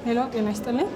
ሄሎ ጤና ይስጥልኝ።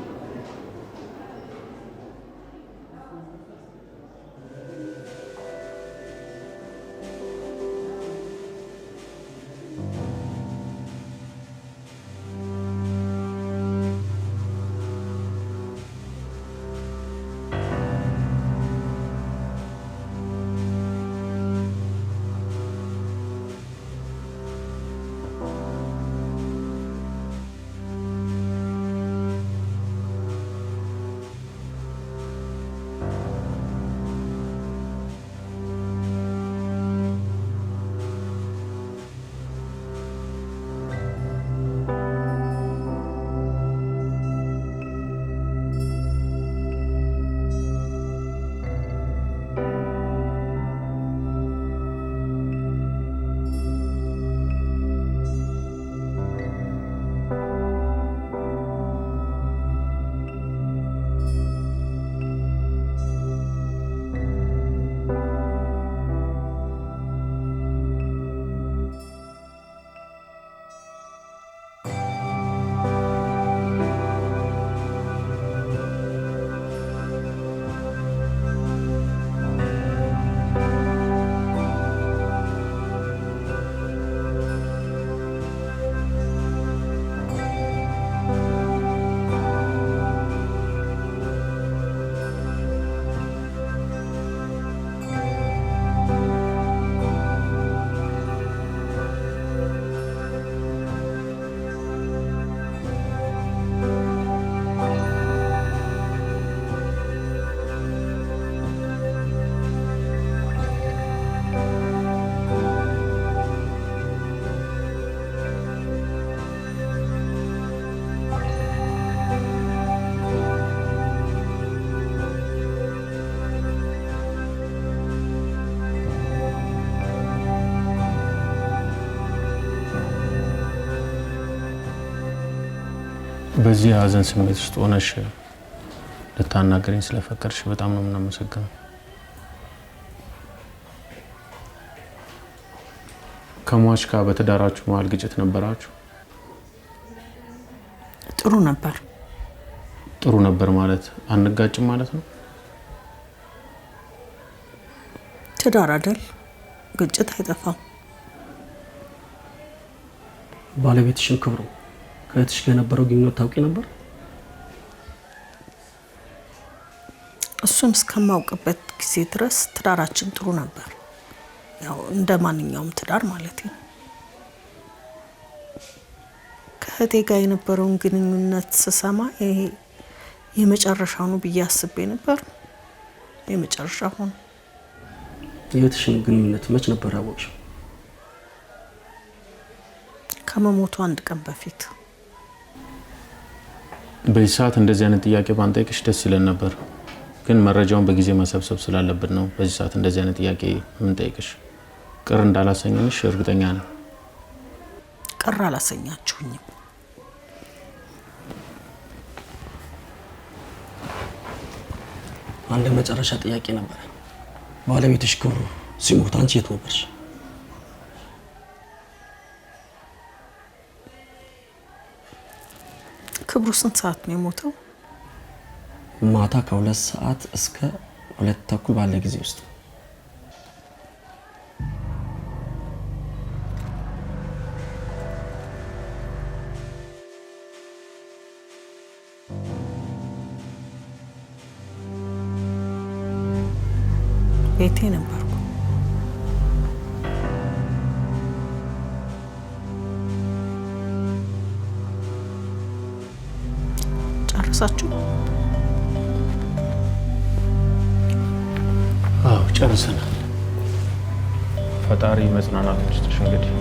በዚህ ሀዘን ስሜት ውስጥ ሆነሽ ልታናገሪኝ ስለፈቀድሽ በጣም ነው የምናመሰግነው። ከሟች ጋር በትዳራችሁ መሀል ግጭት ነበራችሁ? ጥሩ ነበር። ጥሩ ነበር ማለት አንጋጭም ማለት ነው? ትዳር አይደል? ግጭት አይጠፋም። ባለቤትሽን ክብሩ ከእህትሽ ጋር የነበረው ግንኙነት ታውቂ ነበር? እሱን እስከማውቅበት ጊዜ ድረስ ትዳራችን ጥሩ ነበር። ያው እንደ ማንኛውም ትዳር ማለት ነው። ከእህቴ ጋር የነበረውን ግንኙነት ስሰማ ይሄ የመጨረሻው ነው ብዬ አስቤ ነበር። የመጨረሻው ሆነ። የእህትሽን ግንኙነት መች ነበር ያወቅሽው? ከመሞቱ አንድ ቀን በፊት። በዚህ ሰዓት እንደዚህ አይነት ጥያቄ ባንጠይቅሽ ደስ ይለን ነበር፣ ግን መረጃውን በጊዜ መሰብሰብ ስላለብን ነው በዚህ ሰዓት እንደዚህ አይነት ጥያቄ የምንጠይቅሽ። ቅር እንዳላሰኘንሽ እርግጠኛ ነኝ። ቅር አላሰኛችሁኝም። አንድ መጨረሻ ጥያቄ ነበር። ባለቤትሽ ክብሩ ሲሞት አንቺ የት ነበርሽ? ክብሩ ስንት ሰዓት ነው የሞተው? ማታ ከ2 ሰዓት እስከ 2 ተኩል ባለ ጊዜ ውስጥ። ቤቴ ነበርኩ። ጨርሳችሁ? አዎ ጨርሰናል። ፈጣሪ መጽናናት ይስጥሽ። እንግዲህ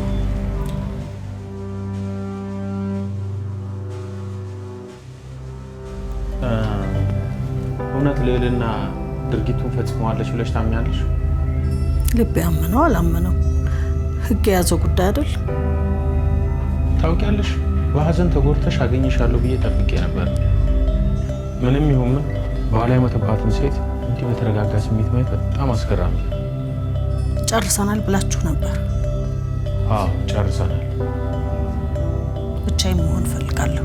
እውነት ልዕልና ድርጊቱን ፈጽመዋለች ብለሽ ታምኛለሽ? ልብ ያመነው አላመነው ህግ የያዘው ጉዳይ አይደል? ታውቂያለሽ፣ በሀዘን ተጎድተሽ አገኘሻለሁ ብዬ ጠብቄ ነበር። ምንም ይሁን ምን ባላ የሞተባትን ሴት እንዲህ በተረጋጋ ስሜት ማየት በጣም አስገራሚ። ጨርሰናል ብላችሁ ነበር? አዎ ጨርሰናል። ብቻዬን መሆን ፈልጋለሁ።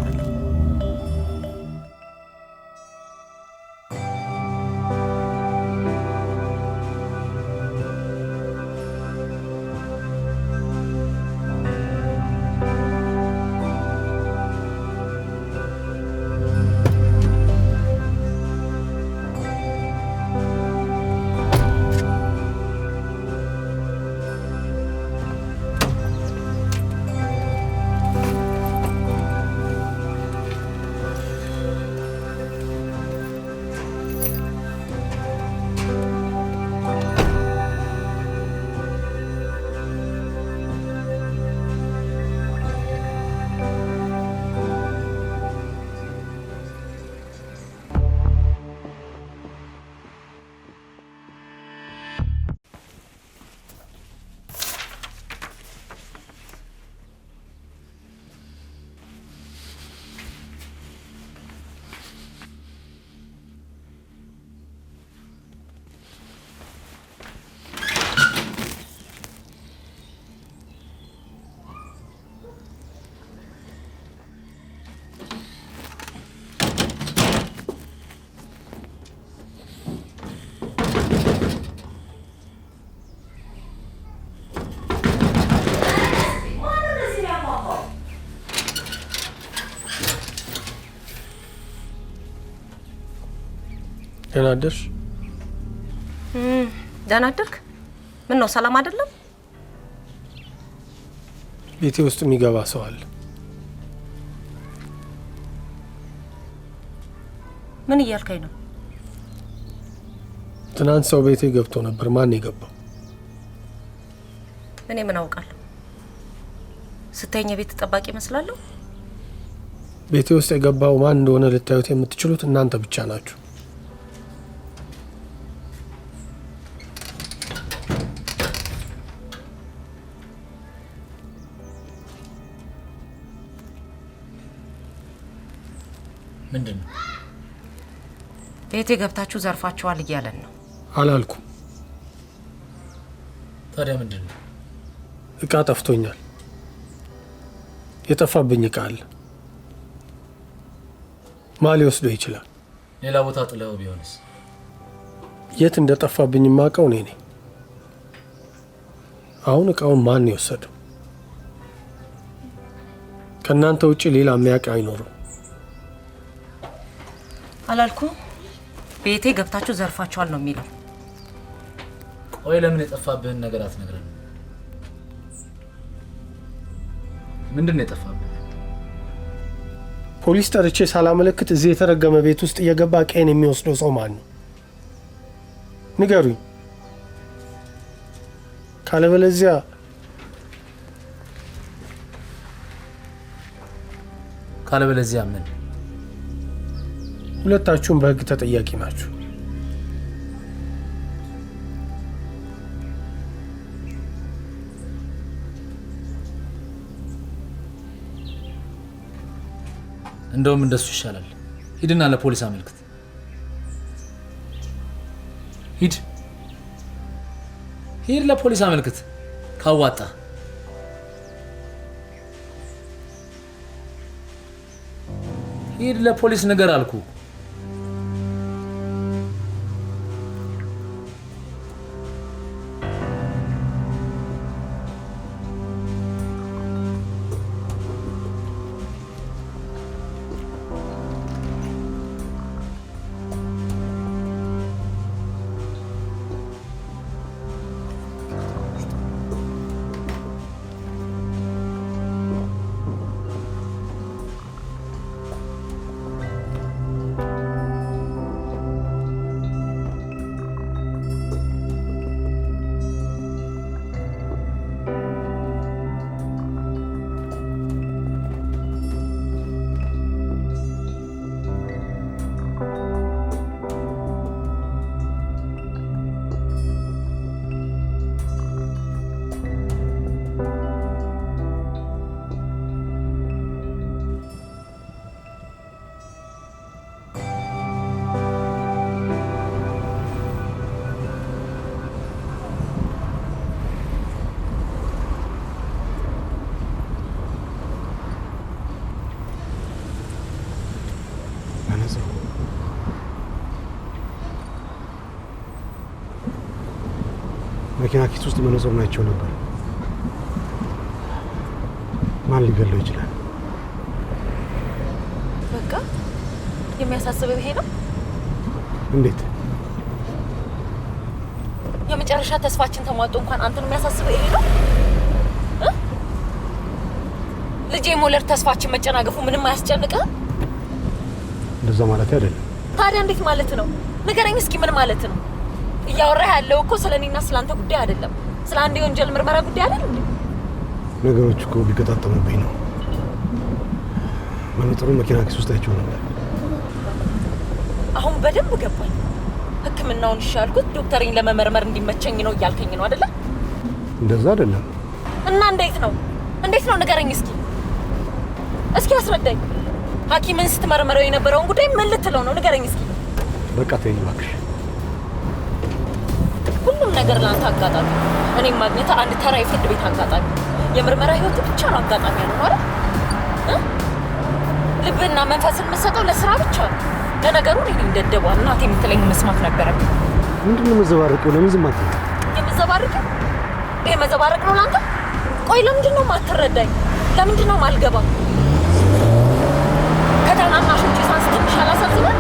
ደህና አደርሽ? ደህና አደርክ? ምን ነው ሰላም አይደለም? ቤቴ ውስጥ የሚገባ ሰው አለ። ምን እያልከኝ ነው? ትናንት ሰው ቤቴ ገብቶ ነበር። ማን የገባው? እኔ ምን አውቃለሁ? ስተኛ ቤት ጠባቂ መስላለሁ? ቤቴ ውስጥ የገባው ማን እንደሆነ ልታዩት የምትችሉት እናንተ ብቻ ናችሁ። ምንድነው? ቤቴ ገብታችሁ ዘርፋችኋል እያለን ነው። አላልኩም። ታዲያ ምንድነው? እቃ ጠፍቶኛል። የጠፋብኝ እቃ አለ። ማን ሊወስደው ይችላል? ሌላ ቦታ ጥለው ቢሆንስ? የት እንደጠፋብኝ የማውቀው እኔ ነኝ። አሁን እቃውን ማን የወሰደው? ከእናንተ ውጭ ሌላ የሚያውቅ አይኖርም። አላልኩም? ቤቴ ገብታችሁ ዘርፋችኋል ነው የሚለው። ቆይ ለምን የጠፋብህን ነገር አትነግረን? ምንድነው የጠፋብህ? ፖሊስ ጠርቼ ሳላመለክት እዚህ የተረገመ ቤት ውስጥ እየገባ እቃዬን የሚወስደው ሰው ማን ነው? ንገሩኝ። ካለበለዚያ ምን? ሁለታችሁም በህግ ተጠያቂ ናችሁ። እንደውም እንደሱ ይሻላል። ሂድና ለፖሊስ አመልክት። ሂድ ለፖሊስ አመልክት ካዋጣ። ሂድ ለፖሊስ ነገር አልኩ። መኪና ኪስ ውስጥ መነጽሩን አይቼው ነበር። ማን ሊገለው ይችላል? በቃ የሚያሳስበው ይሄ ነው። እንዴት? የመጨረሻ ተስፋችን ተሟጦ እንኳን አንተን የሚያሳስበው ይሄ ነው? ልጄ ሞለር ተስፋችን መጨናገፉ ምንም አያስጨንቅህ? እንደዛ ማለት አይደለም። ታዲያ እንዴት ማለት ነው? ንገረኝ እስኪ ምን ማለት ነው? እያወራህ ያለው እኮ ስለኔና ስላንተ ጉዳይ አይደለም፣ ስለ አንድ የወንጀል ምርመራ ጉዳይ አይደል እንዴ? ነገሮች እኮ ቢገጣጠሙብኝ ነው። መነጽሩን መኪና ኪስ ውስጥ አይቼው ነበር። አሁን በደንብ ገባኝ። ሕክምናውን ይሻልኩት ዶክተሪን ለመመርመር እንዲመቸኝ ነው እያልከኝ ነው አይደለ? እንደዛ አይደለም። እና እንዴት ነው? እንዴት ነው ንገረኝ እስኪ አስረዳኝ። ሐኪምን ስትመረምረው የነበረውን ጉዳይ ምን ልትለው ነው? ንገረኝ እስኪ። በቃ ተይኝ እባክሽ። ሁሉም ነገር ለአንተ አጋጣሚ፣ እኔም ማግኘት አንድ ተራ የፍርድ ቤት አጋጣሚ፣ የምርመራ ህይወት ብቻ ነው አጋጣሚ ያለው አይደል? ልብና መንፈስን የምትሰጠው ለስራ ብቻ ነው። ለነገሩ እኔ እንደደቧ እናቴ የምትለኝ መስማት ነበረብኝ። ምንድነው የምትዘባርቂው? ለምን ዝም አትይኝ? የምትዘባርቂው? ይሄ መዘባረቅ ነው ለአንተ? ቆይ ለምንድን ነው የማትረዳኝ? ለምንድን ነው የማልገባ? ከታናናሾቼ ሳንስ ትንሽ አላሳዝንም?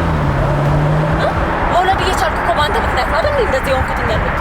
መውለድ እየቻልኩ እኮ በአንተ ምክንያት ነው አይደል እንደዚህ የሆንኩት ያለሁት?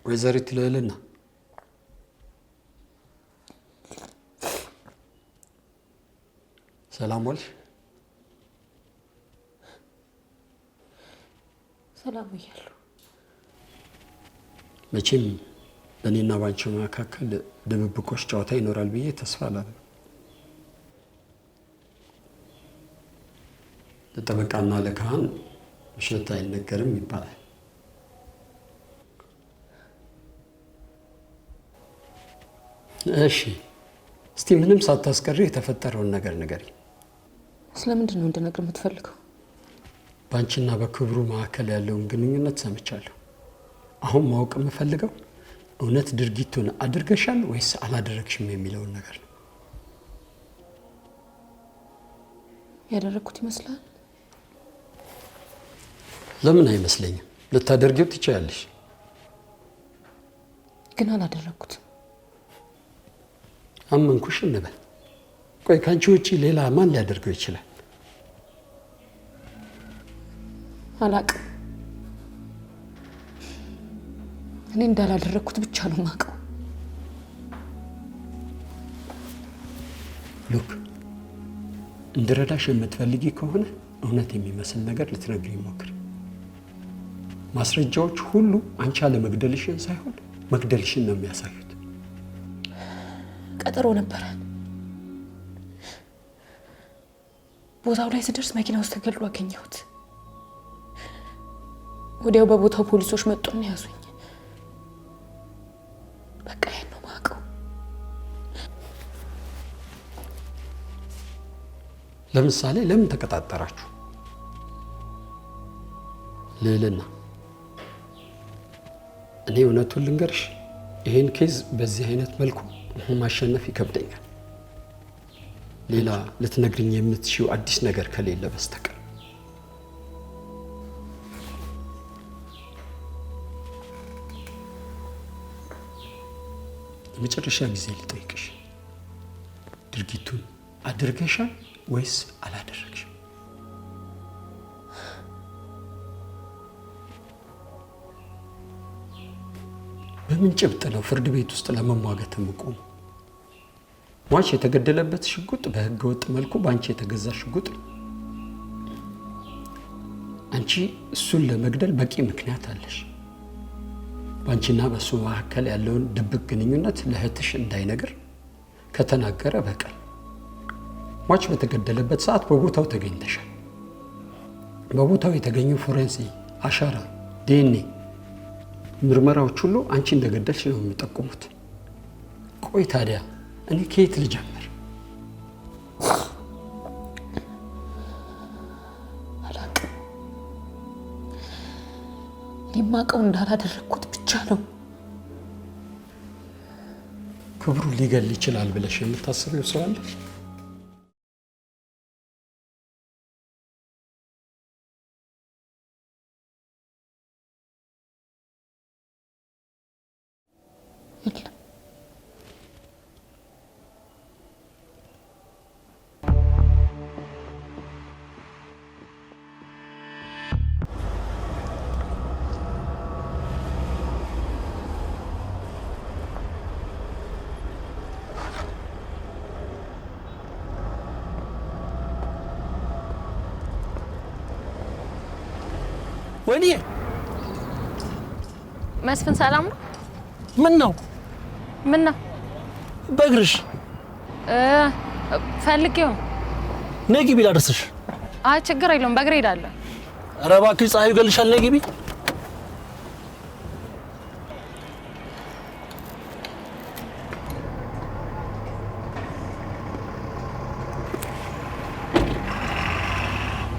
ወይዘሪት ልዕልና ሰላም ዋልሽ። ሰላም እያለሁ መቼም በእኔና ባንቺ መካከል ድብብቆሽ ጨዋታ ይኖራል ብዬ ተስፋ አላለም። ለጠበቃና ለካህን ውሸት አይነገርም ይባላል። እሺ እስቲ ምንም ሳታስቀሪ የተፈጠረውን ነገር ንገሪኝ። ስለምንድን ነው እንድነግር የምትፈልገው? ባንቺና በክብሩ መካከል ያለውን ግንኙነት ሰምቻለሁ። አሁን ማወቅ የምፈልገው እውነት ድርጊቱን አድርገሻል ወይስ አላደረግሽም የሚለውን ነገር ነው። ያደረግኩት ይመስላል? ለምን አይመስለኝም? ልታደርጊው ትችያለሽ። ግን አላደረግኩትም። አመንኩሽ እንበል። ቆይ ካንቺ ውጪ ሌላ ማን ሊያደርገው ይችላል? አላቅም። እኔ እንዳላደረግኩት ብቻ ነው የማውቀው። ሉክ እንድረዳሽ የምትፈልጊ ከሆነ እውነት የሚመስል ነገር ልትነግሪኝ ሞክሪ። ማስረጃዎች ሁሉ አንቺ አለመግደልሽን ሳይሆን መግደልሽን ነው የሚያሳዩት። ቀጠሮ ነበረ። ቦታው ላይ ስደርስ መኪና ውስጥ ተገድሎ አገኘሁት። ወዲያው በቦታው ፖሊሶች መጡና ያዙኝ። በቃ ይሄን ነው የማውቀው። ለምሳሌ ለምን ተቀጣጠራችሁ? ልዕልና እኔ እውነቱን ልንገርሽ፣ ይሄን ኬዝ በዚህ አይነት መልኩ ማሸነፍ ይከብደኛል። ሌላ ልትነግርኝ የምትሽው አዲስ ነገር ከሌለ በስተቀር። የመጨረሻ ጊዜ ልጠይቅሽ፣ ድርጊቱን አድርገሻል ወይስ አላደረግሽም? በምን ጭብጥ ነው ፍርድ ቤት ውስጥ ለመሟገት የምቆሙ? ሟች የተገደለበት ሽጉጥ በህገ ወጥ መልኩ በአንቺ የተገዛ ሽጉጥ ነው። አንቺ እሱን ለመግደል በቂ ምክንያት አለሽ። በአንቺና በእሱ መካከል ያለውን ድብቅ ግንኙነት ለእህትሽ እንዳይነግር ከተናገረ በቀል ሟች በተገደለበት ሰዓት በቦታው ተገኝተሻል። በቦታው የተገኙ ፎሬንሲ አሻራ፣ ዲኤንኤ ምርመራዎች ሁሉ አንቺ እንደገደልሽ ነው የሚጠቁሙት። ቆይ ታዲያ እኔ ከየት ልጀምር? አላውቅም። እኔ የማውቀው እንዳላደረግኩት ብቻ ነው። ክብሩ ሊገል ይችላል ብለሽ የምታስበው ሰው አለ? የለም። ወይኔ መስፍን ሰላም ነው? ምን ነው? ምን ነው? በእግርሽ ፈልጌው። ነይ ግቢ ላድርስሽ። አይ ችግር የለውም በእግሬ እሄዳለሁ። ኧረ እባክሽ ፀሐዩ ይገልሻል። ነይ ግቢ።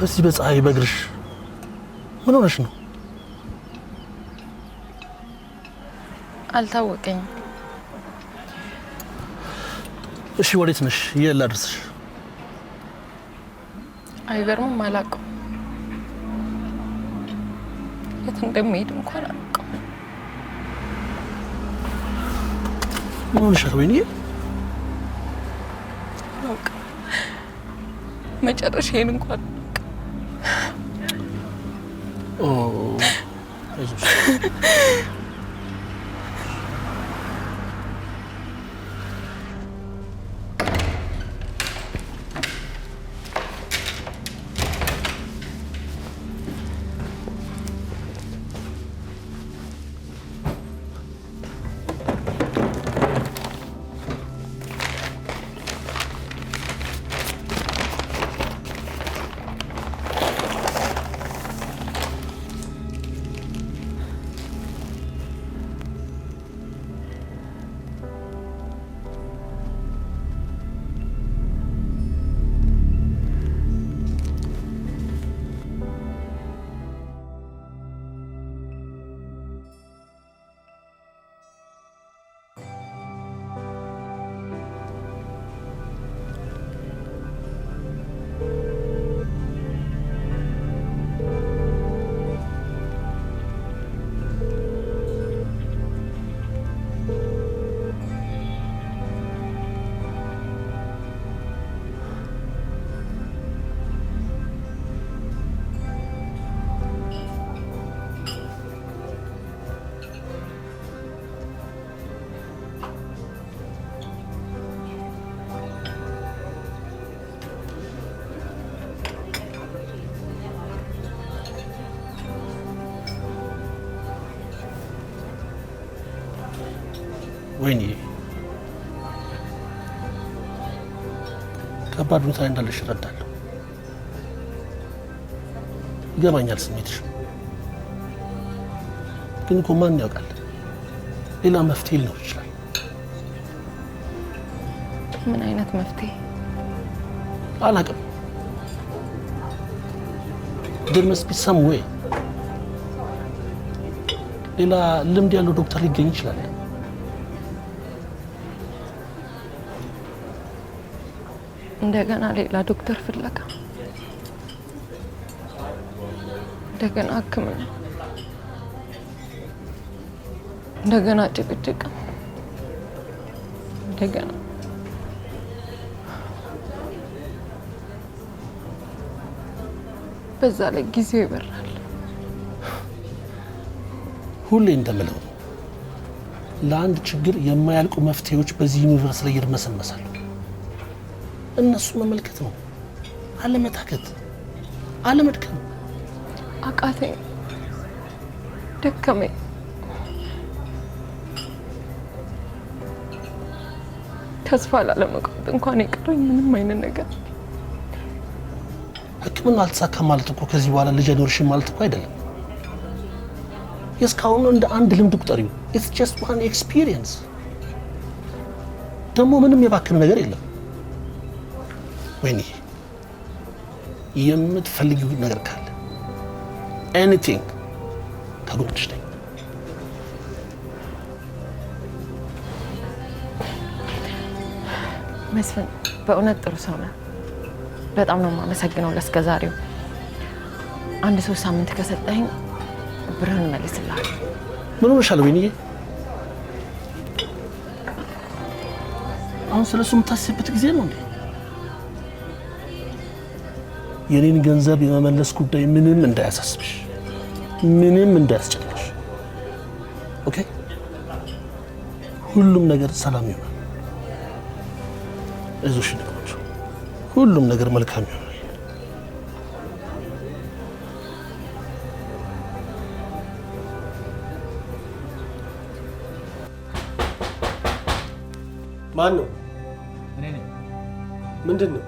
በዚህ በፀሐይ በእግርሽ ምን ሆነሽ ነው? አልታወቀኝም። እሺ ወዴት ነሽ? የት ላድርስሽ? አይገርምም? አላውቀውም። የት እንደሚሄድ እንኳን አላውቀውም። ምን ሆነሻል? ወይኔ አላውቅም። መጨረሻዬን እንኳን ኦ አይዞሽ። ወይኔ ከባድ ሁኔታ እንዳለሽ እረዳለሁ። ይገባኛል ስሜትሽ። ግን እኮ ማን ያውቃል፣ ሌላ መፍትሄ ሊኖር ይችላል። ምን አይነት መፍትሄ? አላውቅም። there must be some way። ሌላ ልምድ ያለው ዶክተር ሊገኝ ይችላል። እንደገና ሌላ ዶክተር ፍለጋ፣ እንደገና ሕክምና፣ እንደገና ጭቅጭቅ፣ እንደገና በዛ ላይ ጊዜው ይበራል። ሁሌ እንደምለው ነው፣ ለአንድ ችግር የማያልቁ መፍትሄዎች በዚህ ዩኒቨርስ ላይ ይርመሰመሳሉ። እነሱ መመልከት ነው፣ አለመታከት፣ አለመድከም። አቃተኝ፣ ደከመኝ። ተስፋ ላለመቁረጥ እንኳን የቀረኝ ምንም አይነት ነገር። ሕክምና አልተሳካም ማለት እኮ ከዚህ በኋላ ልጅ አይኖርሽም ማለት እኮ አይደለም። የእስካሁኑ እንደ አንድ ልምድ ቁጠሪው። ኢትስ ጀስት ዋን ኤክስፒሪየንስ። ደግሞ ምንም የባከነ ነገር የለም። ወይኔ የምትፈልጊው ነገር ካለ ኤኒቲንግ ከጎንሽ ነኝ። መስፍን በእውነት ጥሩ ሰው ነህ። በጣም ነው የማመሰግነው ለእስከ ዛሬው። አንድ 3 ሳምንት ከሰጠኸኝ ብርህን እመልስልሃለሁ። ምን ሆነሻል ወይንዬ? አሁን ስለሱ የምታስብበት ጊዜ ነው እንዴ? የኔን ገንዘብ የመመለስ ጉዳይ ምንም እንዳያሳስብሽ፣ ምንም እንዳያስጨንቅሽ። ኦኬ? ሁሉም ነገር ሰላም ይሆናል። እዙሽ ልቅመሽ፣ ሁሉም ነገር መልካም ይሆናል። ማን ነው? እኔ ነኝ። ምንድን ነው?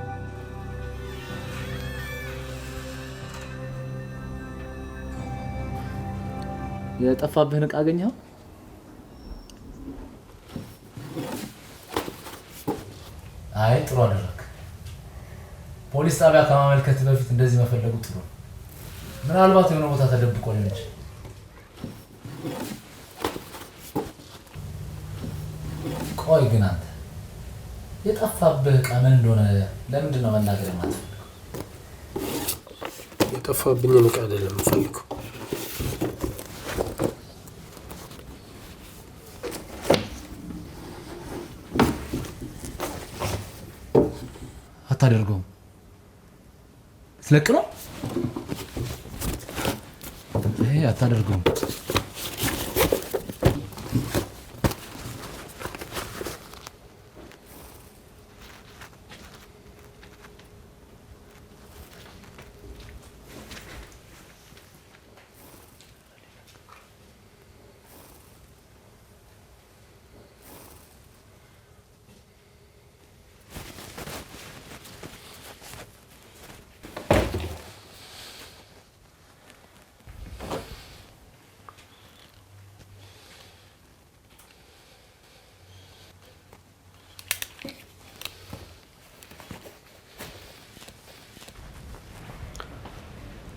የጠፋብህን ዕቃ አገኘኸው? አይ ጥሩ አደረክ። ፖሊስ ጣቢያ ከማመልከት በፊት እንደዚህ መፈለጉ ጥሩ ነው። ምናልባት የሆነ ቦታ ተደብቆ ሊሆን ይችላል። ቆይ ግን አንተ የጠፋብህ ዕቃ ምን እንደሆነ ለምንድን ነው መናገር የማትፈልገው? የጠፋብኝን ዕቃ አይደለም የምፈልገው። አታደርገውም። ስለቅ ነው ይሄ። አታደርገውም።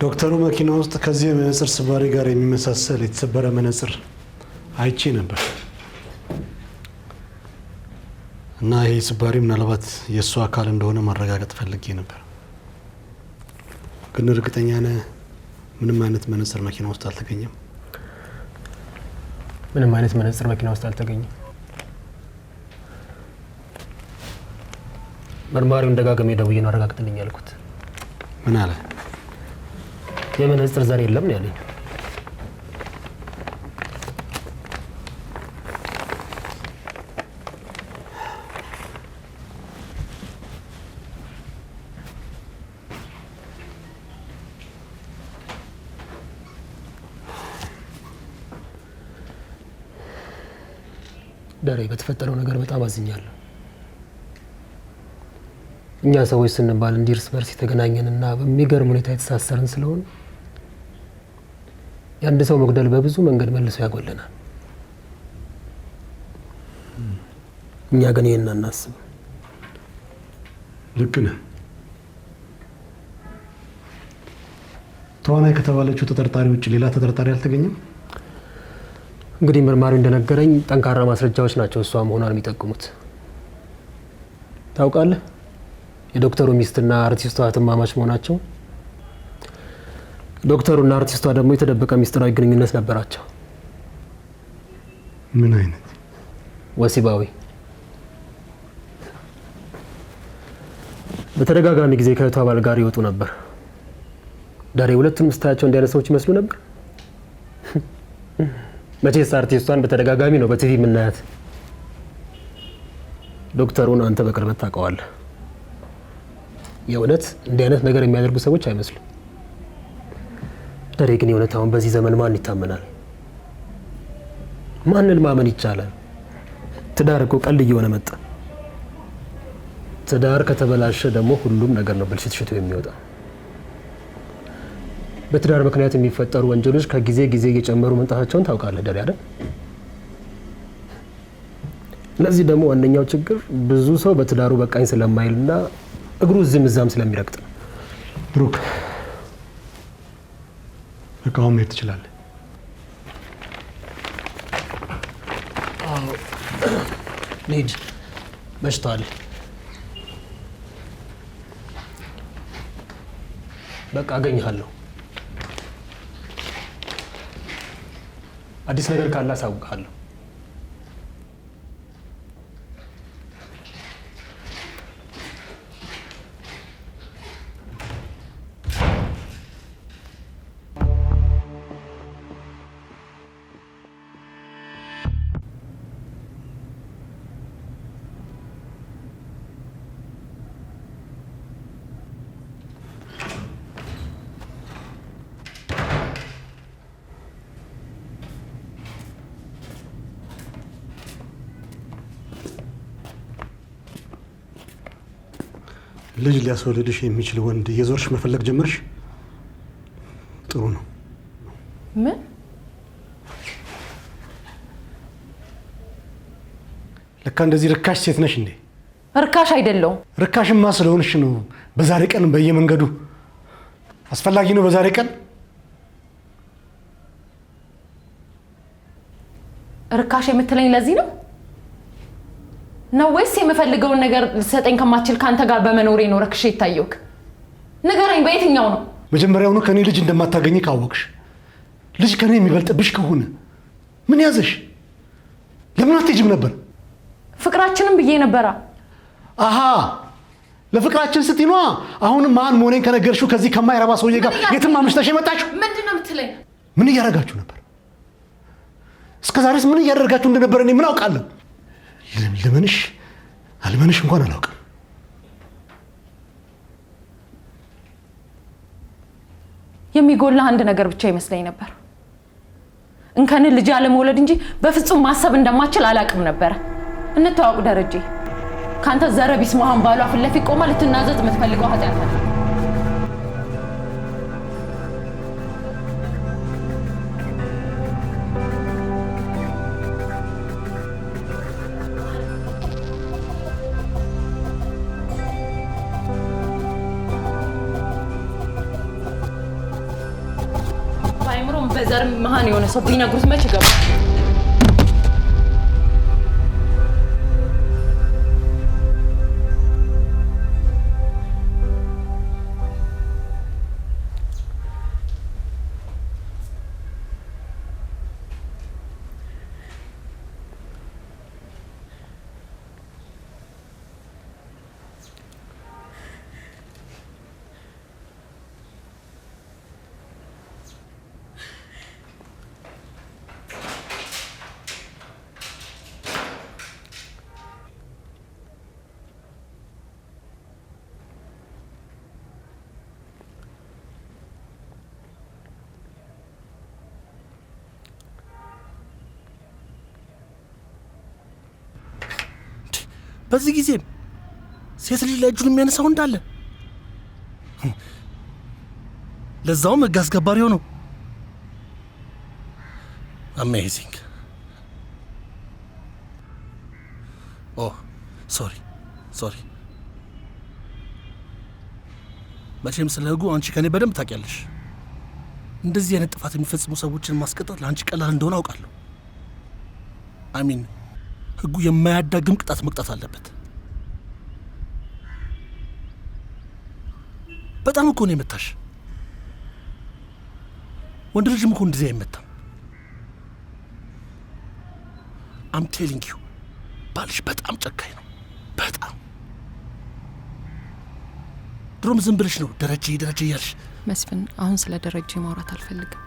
ዶክተሩ መኪና ውስጥ ከዚህ የመነጽር ስባሪ ጋር የሚመሳሰል የተሰበረ መነጽር አይቼ ነበር እና ይህ ስባሪ ምናልባት የእሱ አካል እንደሆነ ማረጋገጥ ፈልጌ ነበር። ግን እርግጠኛ ነህ? ምንም አይነት መነጽር መኪና ውስጥ አልተገኘም? ምንም አይነት መነጽር መኪና ውስጥ አልተገኘም። መርማሪውን ደጋግሜ ደውዬ ነው አረጋግጥልኝ ያልኩት። ምን አለ? የመነጽር ዘር የለም ነው ያለኝ። ዳሬ በተፈጠረው ነገር በጣም አዝኛለሁ። እኛ ሰዎች ስንባል እንዲህ እርስ በርስ የተገናኘንና በሚገርም ሁኔታ የተሳሰርን ስለሆነ የአንድ ሰው መጉደል በብዙ መንገድ መልሶ ያጎለናል። እኛ ግን ይሄን አናስብ። ልክ ነህ። ተዋናይ ከተባለችው ተጠርጣሪ ውጭ ሌላ ተጠርጣሪ አልተገኘም? እንግዲህ መርማሪው እንደነገረኝ ጠንካራ ማስረጃዎች ናቸው እሷ መሆኗን የሚጠቁሙት። ታውቃለህ፣ የዶክተሩ ሚስትና አርቲስቷ እህትማማች መሆናቸው። ዶክተሩና አርቲስቷ ደግሞ የተደበቀ ሚስጥራዊ ግንኙነት ነበራቸው። ምን አይነት? ወሲባዊ። በተደጋጋሚ ጊዜ ከእህቷ ባል ጋር ይወጡ ነበር። ዳሬ ሁለቱም ስታያቸው እንዲህ አይነት ሰዎች ይመስሉ ነበር። መቼስ አርቲስቷን በተደጋጋሚ ነው በቲቪ የምናያት። ዶክተሩን አንተ በቅርበት ታውቀዋለህ። የእውነት እንዲህ አይነት ነገር የሚያደርጉ ሰዎች አይመስሉም። ዳሬ ግን የእውነት አሁን በዚህ ዘመን ማን ይታመናል? ማንን ማመን ይቻላል? ትዳር እኮ ቀልድ እየሆነ መጣ። ትዳር ከተበላሸ ደግሞ ሁሉም ነገር ነው ብልሽትሽቱ የሚወጣ። በትዳር ምክንያት የሚፈጠሩ ወንጀሎች ከጊዜ ጊዜ እየጨመሩ መምጣታቸውን ታውቃለህ ዳሬ አይደል? ለዚህ ደግሞ ዋነኛው ችግር ብዙ ሰው በትዳሩ በቃኝ ስለማይልና እግሩ እዚህም እዛም ስለሚረግጥ ነው። ብሩክ፣ በቃ አሁን መሄድ ትችላለህ። ልሂድ፣ መሽቷል። በቃ አገኝሃለሁ። አዲስ ነገር ካለ አሳውቅሃለሁ። ልጅ ሊያስወልድሽ የሚችል ወንድ እየዞርሽ መፈለግ ጀመርሽ? ጥሩ ነው። ምን? ለካ እንደዚህ ርካሽ ሴት ነሽ እንዴ? ርካሽ አይደለሁም። ርካሽማ ስለሆንሽ ነው በዛሬ ቀን በየመንገዱ። አስፈላጊ ነው በዛሬ ቀን? ርካሽ የምትለኝ ለዚህ ነው ነው ወይስ የምፈልገውን ነገር ልሰጠኝ ከማትችል ካንተ ጋር በመኖሬ ነው ረክሼ ይታየውክ? ንገረኝ፣ በየትኛው ነው? መጀመሪያውኑ ከኔ ልጅ እንደማታገኝ ካወቅሽ፣ ልጅ ከኔ የሚበልጥብሽ ከሆነ ምን ያዘሽ? ለምን አትሄጂም ነበር? ፍቅራችንን ብዬ ነበራ። አሃ፣ ለፍቅራችን ስትይ ነዋ። አሁንም ማን መሆኔን ከነገርሽው ከዚህ ከማይረባ ሰውዬ ጋር የትም አምሽተሽ የመጣችው? ምንድነው የምትለኝ? ምን እያደረጋችሁ ነበር? እስከዛሬስ ምን እያደረጋችሁ እንደነበረ እኔ ምን አውቃለሁ? ልመንሽ አልመንሽ እንኳን አላውቅም። የሚጎላ አንድ ነገር ብቻ ይመስለኝ ነበር። እንከን ልጅ አለመውለድ እንጂ በፍጹም ማሰብ እንደማችል አላውቅም ነበር። እንተዋወቅ ደረጀ። ካንተ ዘረቢስ መሃን ባሏ ፊት ለፊት ቆማ ልትናዘዝ የምትፈልገው ኃጢአት ነው። በዘር መሃን የሆነ ሰው ቢነግሩት መች ይገባል? በዚህ ጊዜም ሴት ልጅ ላይ እጁን የሚያነሳው እንዳለ ለዛውም ሕግ አስከባሪ ሆነው አሜዚንግ። ኦ ሶሪ መቼም ስለ ሕጉ አንቺ ከኔ በደንብ ታውቂያለሽ። እንደዚህ አይነት ጥፋት የሚፈጽሙ ሰዎችን ማስቀጣት ለአንቺ ቀላል እንደሆነ አውቃለሁ። አሚን ሕጉ የማያዳግም ቅጣት መቅጣት አለበት። በጣም እኮ ነው የመታሽ። ወንድ ልጅም እኮ እንደዚህ አይመታም። አም ቴሊንግ ዩ ባልሽ በጣም ጨካኝ ነው። በጣም ድሮም ዝም ብለሽ ነው ደረጀ እያልሽ። መስፍን፣ አሁን ስለ ደረጀ ማውራት አልፈልግም።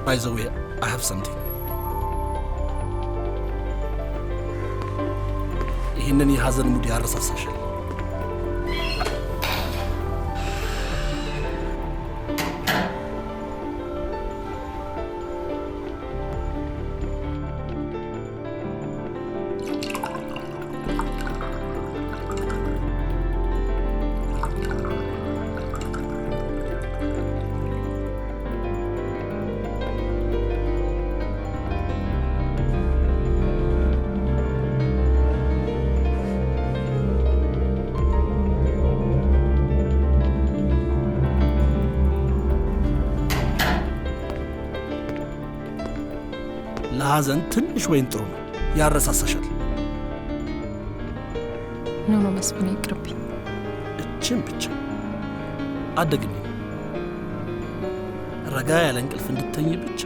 By the way, I have something. ይህንን የሐዘን ሙድ ያረሳሳሻል። ለሐዘን ትንሽ ወይን ጥሩ ነው፣ ያረሳሳሻል። ኖ መስፍን ይቅርብኝ። እችን ብቻ አደግኝ። ረጋ ያለ እንቅልፍ እንድተኝ ብቻ።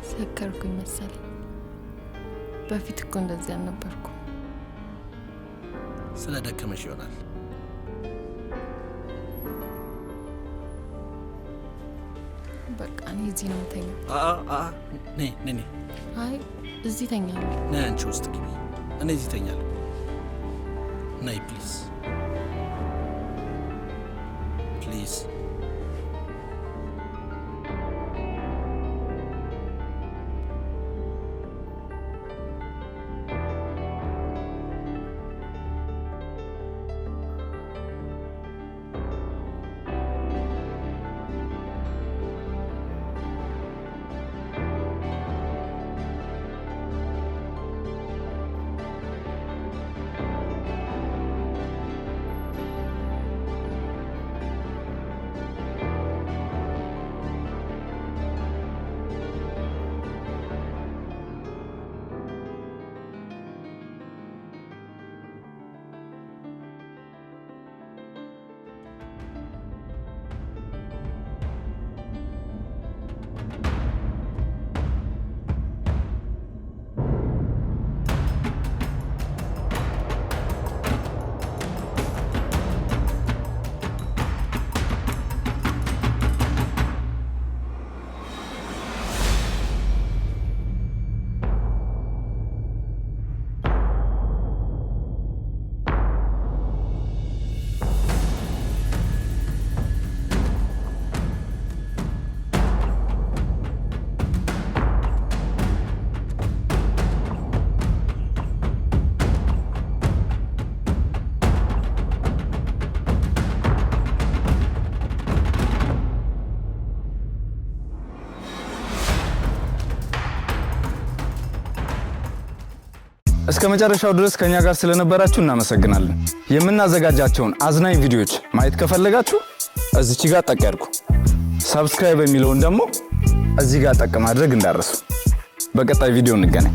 ሰከርኩኝ መሰለኝ። በፊት እኮ እንደዚህ አልነበርኩ። ስለ ደከመሽ ይሆናል። በቃ እኔ እዚህ ነው የምተኛው። ነይ። አይ እዚህ ተኛለሁ። ነይ አንቺ ውስጥ ግቢ፣ እኔ እዚህ ተኛለሁ። ነይ ፕሊዝ ፕሊዝ። እስከ መጨረሻው ድረስ ከኛ ጋር ስለነበራችሁ እናመሰግናለን። የምናዘጋጃቸውን አዝናኝ ቪዲዮዎች ማየት ከፈለጋችሁ እዚች ጋር ጠቅ ያድርጉ። ሰብስክራይብ የሚለውን ደግሞ እዚህ ጋር ጠቅ ማድረግ እንዳረሱ። በቀጣይ ቪዲዮ እንገናኝ።